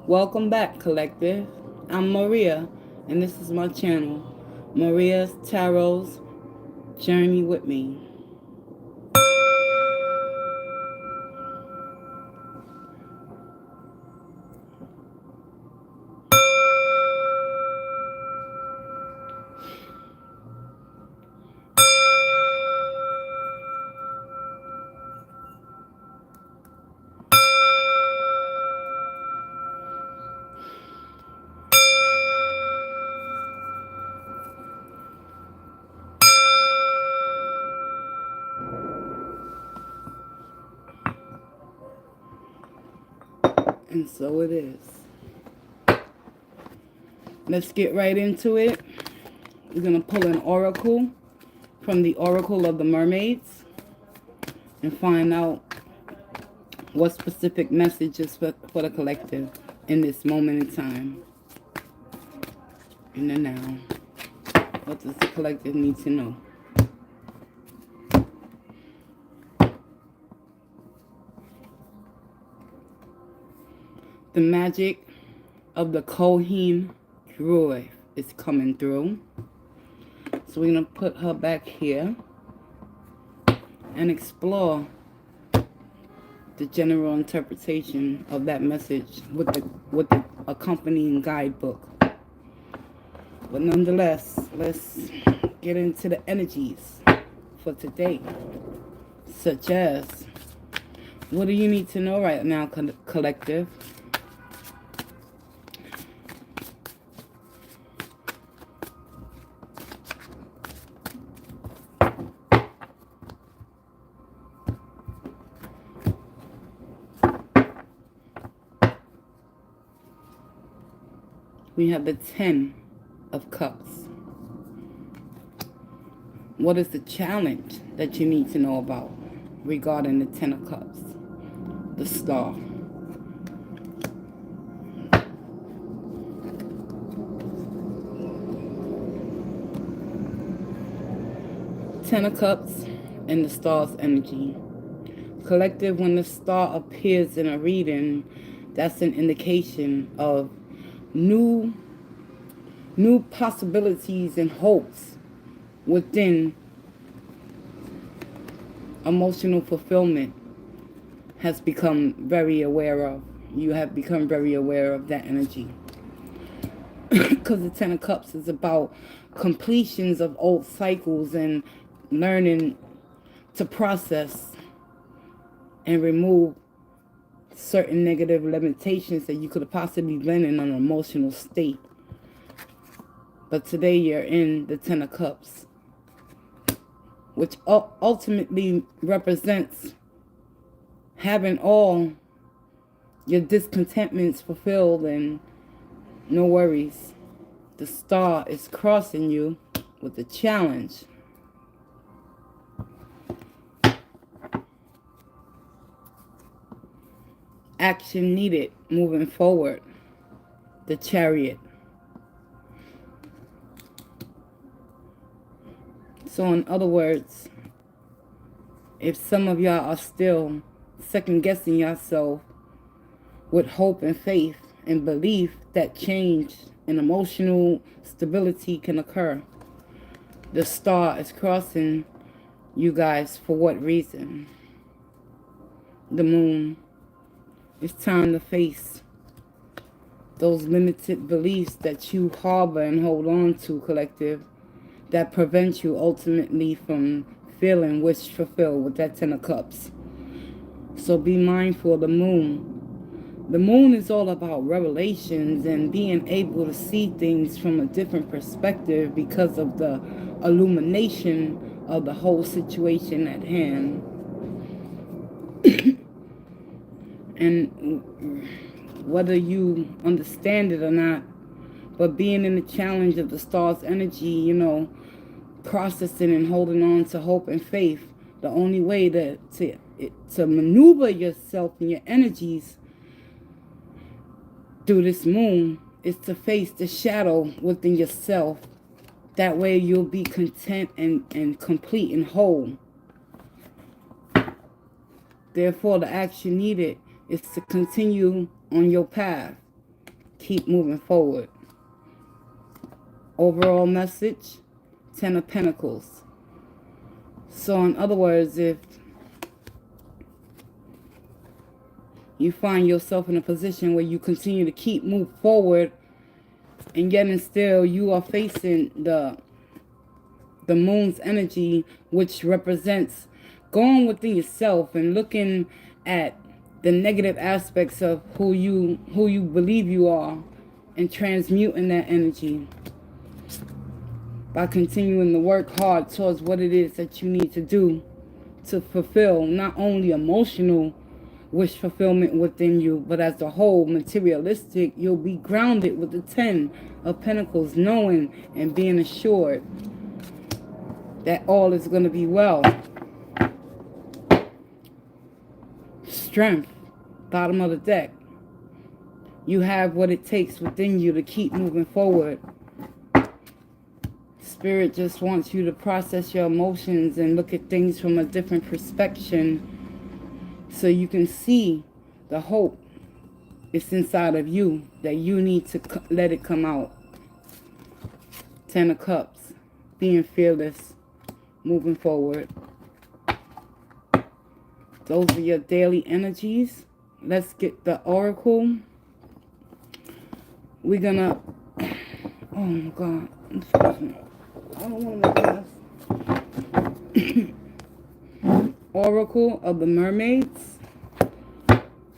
Welcome back, Collective. I'm Maria, and this is my channel, Maria's Tarot's Journey with Me. And so it is. Let's get right into it. We're going to pull an oracle from the Oracle of the Mermaids and find out what specific messages for the collective in this moment in time, in the now. What does the collective need to know? The magic of the Kohen Druid is coming through. So we're going to put her back here and explore the general interpretation of that message with the accompanying guidebook. But nonetheless, let's get into the energies for today, such as, what do you need to know right now, collective? We have the 10 of Cups. What is the challenge that you need to know about regarding the 10 of Cups? The Star. Ten of Cups and the Star's energy. Collective, when the star appears in a reading, that's an indication of new possibilities and hopes within emotional fulfillment has become very aware of. You have become very aware of that energy. Because the Ten of Cups is about completions of old cycles and learning to process and remove certain negative limitations that you could have possibly been in an emotional state. But today you're in the Ten of Cups, which ultimately represents having all your discontentments fulfilled and no worries. The star is crossing you with a challenge. Action needed moving forward. The Chariot. So in other words, if some of y'all are still second guessing yourself with hope and faith and belief that change and emotional stability can occur, the star is crossing you guys for what reason? The moon. It's time to face those limited beliefs that you harbor and hold on to, collective, that prevent you ultimately from feeling wish fulfilled with that Ten of Cups. So be mindful of the moon. The moon is all about revelations and being able to see things from a different perspective because of the illumination of the whole situation at hand. And whether you understand it or not, but being in the challenge of the star's energy, processing and holding on to hope and faith, the only way to maneuver yourself and your energies through this moon is to face the shadow within yourself. That way you'll be content and complete and whole. Therefore, the action needed is to continue on your path keep moving forward. Overall message, 10 of Pentacles. So in other words, if you find yourself in a position where you continue to keep move forward, and yet and still you are facing the moon's energy, which represents going within yourself and looking at the negative aspects of who you believe you are, and transmuting that energy by continuing to work hard towards what it is that you need to do to fulfill not only emotional wish fulfillment within you, but as a whole, materialistic, you'll be grounded with the 10 of Pentacles, knowing and being assured that all is going to be well. Strength, bottom of the deck. You have what it takes within you to keep moving forward. Spirit just wants you to process your emotions and look at things from a different perspective, so you can see the hope it's inside of you, that you need to let it come out. 10 of Cups, being fearless, moving forward. Those are your daily energies. Let's get the oracle. We're gonna, oh my God, excuse me. I don't want to make a mess. Oracle of the Mermaids.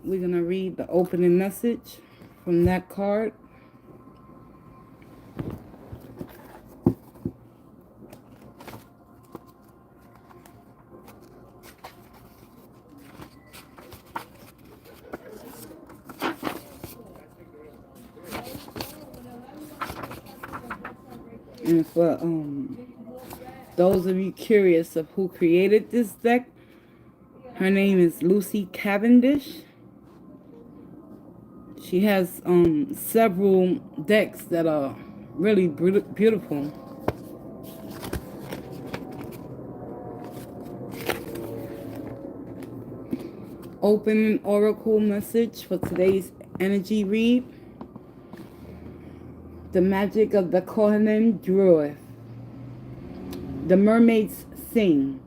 We're going to read the opening message from that card. And for those of you curious of who created this deck, her name is Lucy Cavendish. She has several decks that are really beautiful. Opening oracle message for today's energy read. The magic of the Kohanim Druid. The mermaids sing.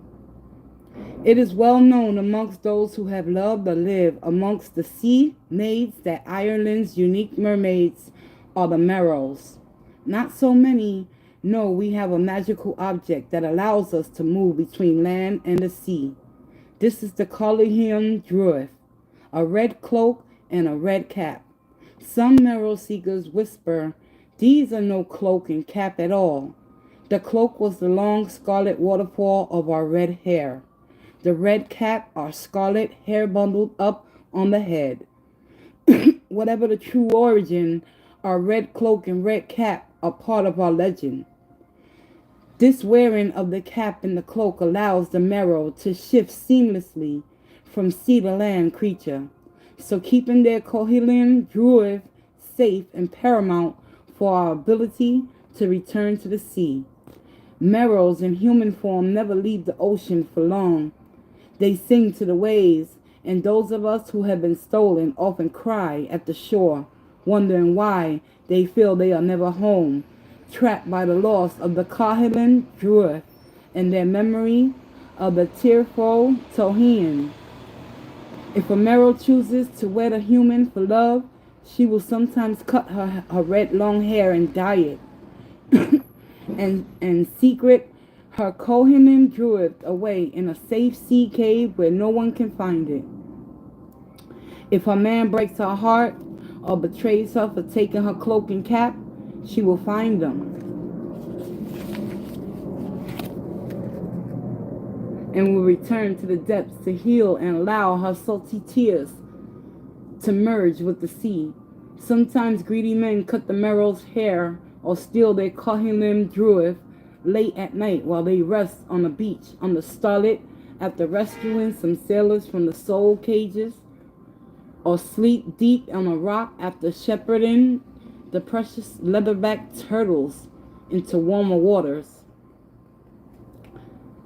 It is well known amongst those who have loved or live amongst the sea maids that Ireland's unique mermaids are the Merrows. Not so many know we have a magical object that allows us to move between land and the sea. This is the Kohanim Druid, a red cloak and a red cap. Some Merrow seekers whisper, "These are no cloak and cap at all." The cloak was the long scarlet waterfall of our red hair. The red cap, our scarlet hair bundled up on the head. Whatever the true origin, our red cloak and red cap are part of our legend. This wearing of the cap and the cloak allows the Merrow to shift seamlessly from sea to land creature, so keeping their Kohanim Druid safe and paramount for our ability to return to the sea. Merrows in human form never leave the ocean for long. They sing to the waves, and those of us who have been stolen often cry at the shore, wondering why they feel they are never home, trapped by the loss of the Kohanim Druid and their memory of the tearful Tohin. If a Merrow chooses to wed a human for love, she will sometimes cut her red long hair and dye it, and secret her Kohanim Druid away in a safe sea cave where no one can find it. If her man breaks her heart or betrays her for taking her cloak and cap, she will find them and will return to the depths to heal and allow her salty tears to merge with the sea. Sometimes greedy men cut the Merrow's hair or steal their Kohanim Druid late at night while they rest on the beach on the starlit after rescuing some sailors from the soul cages, or sleep deep on a rock after shepherding the precious leatherback turtles into warmer waters.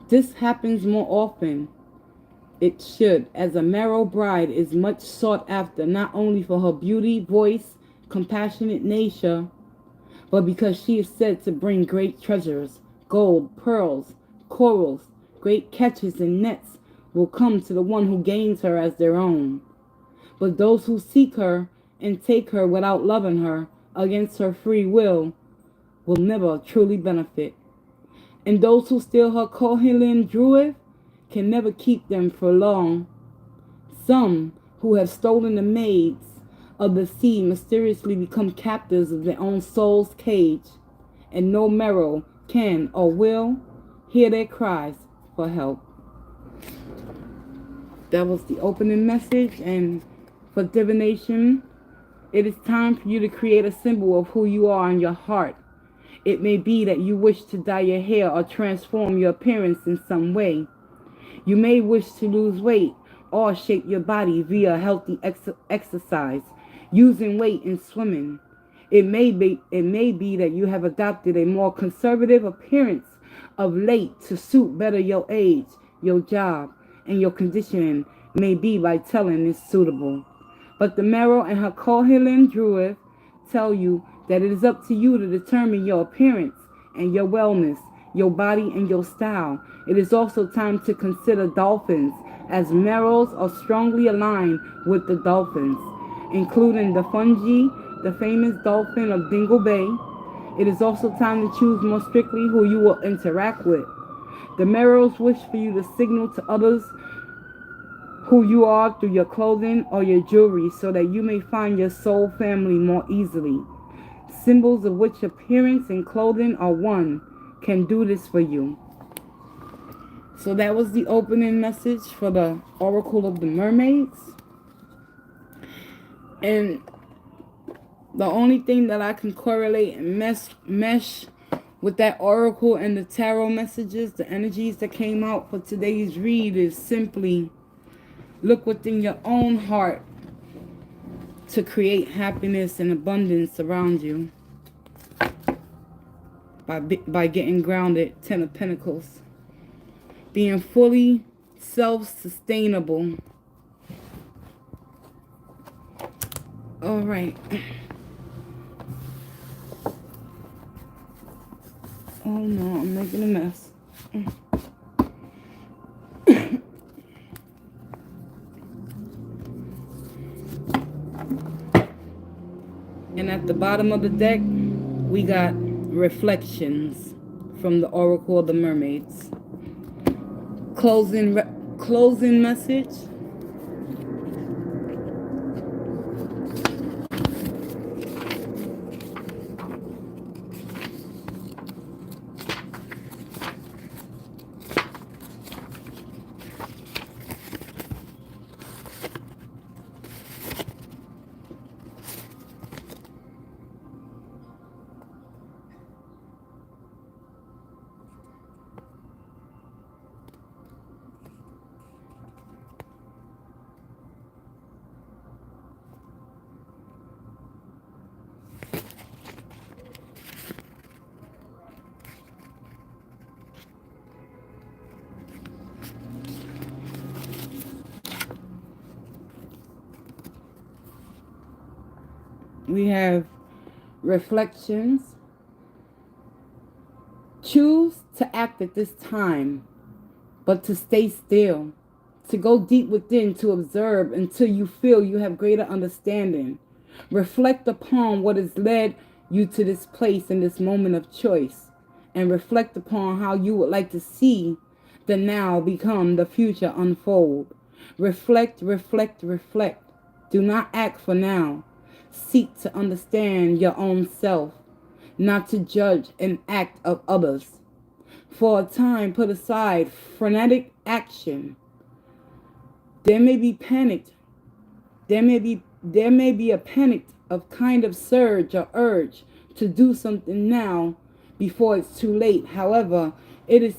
This happens more often. It should, as a Merrow bride is much sought after not only for her beauty, voice, compassionate nature, but because she is said to bring great treasures, gold, pearls, corals, great catches and nets will come to the one who gains her as their own. But those who seek her and take her without loving her against her free will never truly benefit. And those who steal her Kohelin Druid can never keep them for long. Some who have stolen the maids of the sea mysteriously become captives of their own soul's cage, and no marrow can or will hear their cries for help. That was the opening message, and for divination, it is time for you to create a symbol of who you are in your heart. It may be that you wish to dye your hair or transform your appearance in some way. You may wish to lose weight or shape your body via healthy exercise, using weight in swimming. It may be that you have adopted a more conservative appearance of late to suit better your age, your job, and your conditioning may be by telling it's suitable. But the Marrow and her Kohelin Druid tell you that it is up to you to determine your appearance and your wellness, your body and your style. It is also time to consider dolphins, as marrows are strongly aligned with the dolphins, including the fungi, the famous dolphin of Dingle Bay. It is also time to choose more strictly who you will interact with. The marrows wish for you to signal to others who you are through your clothing or your jewelry so that you may find your soul family more easily. Symbols of which appearance and clothing are one can do this for you. So that was the opening message for the Oracle of the Mermaids. And the only thing that I can correlate and mesh with that oracle and the tarot messages, the energies that came out for today's read, is simply look within your own heart to create happiness and abundance around you by getting grounded. 10 of Pentacles. Being fully self-sustainable. All right. Oh no, I'm making a mess. And at the bottom of the deck, we got reflections from the Oracle of the Mermaids. Closing message. We have reflections. Choose to act at this time, but to stay still, to go deep within, to observe until you feel you have greater understanding. Reflect upon what has led you to this place in this moment of choice, and reflect upon how you would like to see the now become the future unfold. Reflect, reflect, reflect. Do not act for now. Seek to understand your own self, not to judge an act of others. For a time, put aside frenetic action. There may be panicked. There may be a panicked of kind of surge or urge to do something now before it's too late. However, it is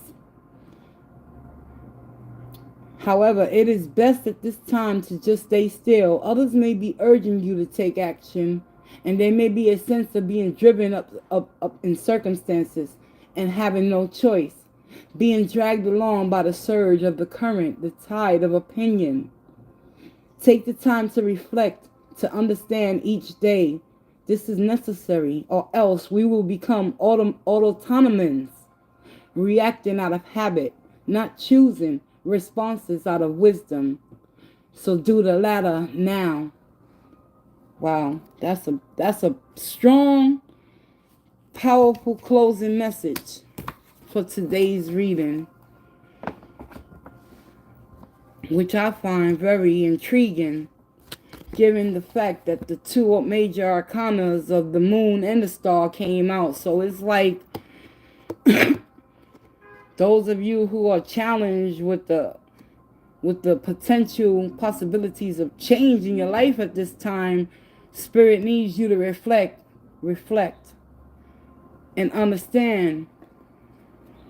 best at this time to just stay still. Others may be urging you to take action, and there may be a sense of being driven up in circumstances and having no choice, being dragged along by the surge of the current, the tide of opinion. Take the time to reflect, to understand each day, This is necessary, or else we will become autonomous, reacting out of habit, not choosing responses out of wisdom. So do the latter now. Wow, that's a strong, powerful closing message for today's reading, which I find very intriguing, given the fact that the two major arcanas of the moon and the star came out. So it's like those of you who are challenged with the potential possibilities of change in your life at this time, Spirit needs you to reflect, and understand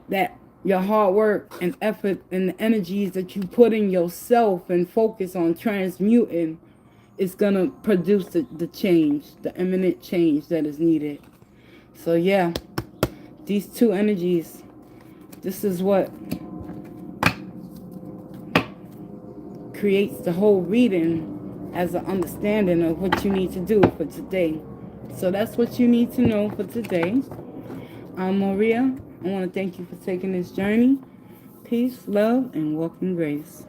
that your hard work and effort and the energies that you put in yourself and focus on transmuting is going to produce the change, the imminent change that is needed. So yeah, these two energies, this is what creates the whole reading as an understanding of what you need to do for today. So that's what you need to know for today. I'm Maria. I want to thank you for taking this journey. Peace, love, and walk in grace.